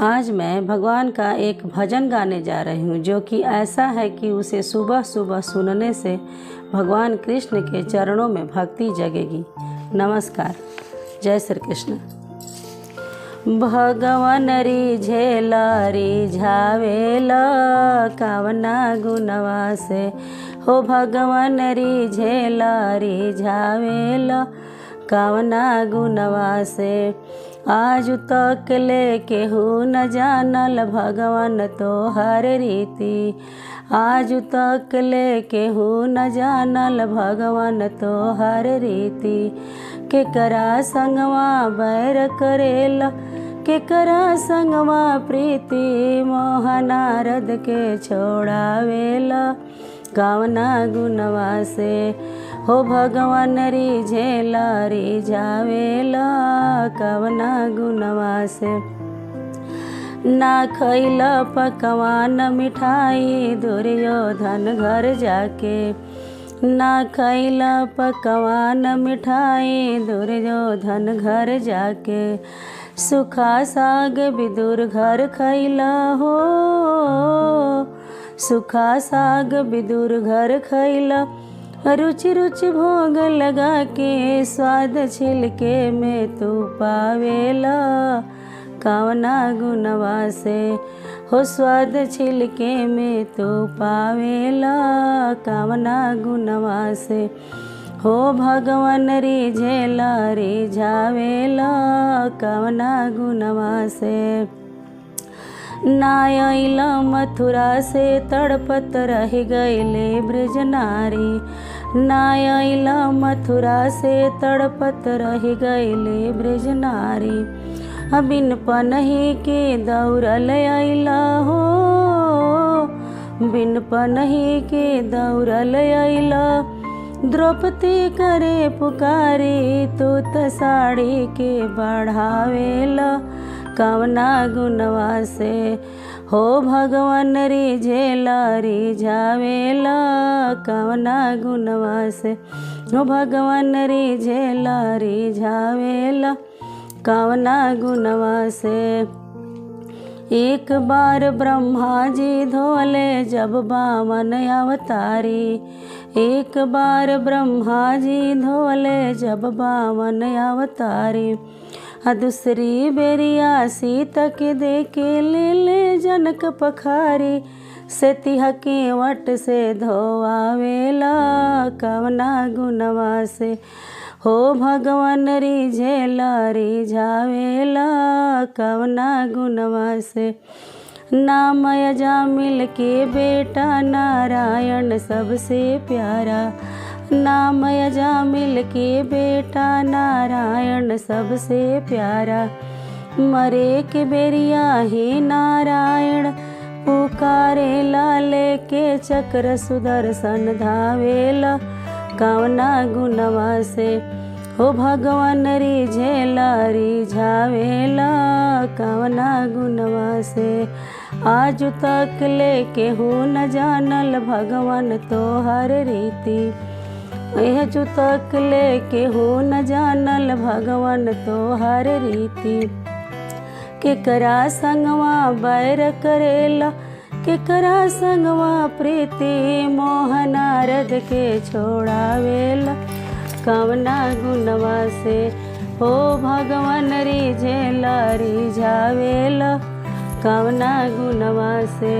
आज मैं भगवान का एक भजन गाने जा रही हूँ, जो कि ऐसा है कि उसे सुबह सुबह सुनने से भगवान कृष्ण के चरणों में भक्ति जगेगी। नमस्कार, जय श्री कृष्ण। भगवान रिझेला रिझावेला कावना गुणवा से, हो भगवान रिझेला रिझावेला कावना गुणवा से। आज तक ले केहू न जानल भगवान तोहर रीति, आज तक ले केहू न जानल भगवान तोहर रीति। केकरा संगवा बैर करेला, केकरा संगवा प्रीति, मोह नारद के छोड़ावेला कावना गुणवा से, हो भगवान रिझेला रिझावेला कावना गुणवा से। ना खैला पकवान मिठाई दुर्योधन घर जाके, ना खैला पकवान मिठाई दुर्योधन घर जाके। सुखा साग विदुर घर खैला हो, सुखा साग विदुर घर खैला। रुचि रुचि भोग लगा के स्वाद छिलके में तू पावेला कावना गुणवा से, हो स्वाद छिलके में तू पावेला कावना गुणवा से। हो भगवान रिझेला रिझावेला कावना गुणवा से। ना अइला मथुरा से तड़पत रह गईले ब्रज नारी, ना अइला मथुरा से तड़पत रह गईले ब्रज नारी। बिन पनही के दौड़ल अइला हो, बिन पनही के दौड़ल अइला। द्रौपदी करे पुकारी, तू त साड़ी के बढ़ावेला कावना गुणवा से, हो भगवान रिझेला रिझावेला कावना गुणवा से, हो भगवान रिझेला रिझावेला कावना गुणवा से। एक बार ब्रह्मा जी धोले जब बामन अवतारी, एक बार ब्रह्मा जी धोले जब बामन अवतारी। दूसरी बेरिया सीता के देके ले ले जनक पखारी, से तिह के वट से धोआवेला कावना गुणवा से, हो भगवान रिझेला रिझावेला कावना गुणवा से। नाम अजामिल के बेटा नारायण सबसे प्यारा, नाम अजामिल के बेटा नारायण सबसे प्यारा। मरे के बेरिया ही नारायण पुकारे लाले के चक्र सुदर्शन धावेला कावना गुणवा से, हो भगवान रिझेला रिझावेला कावना गुणवा से। आज तक ले केहू न जानल भगवान तोहर रीति, यह जो तक ले केहू न जानल भगवान तोहर रीति। केकरा संगवा बैर करेला, केकरा संगवा प्रीति, मोह नारद के छोड़ावेला कावना गुणवा से, हो भगवान रिझेला रिझावेला कावना गुणवा से।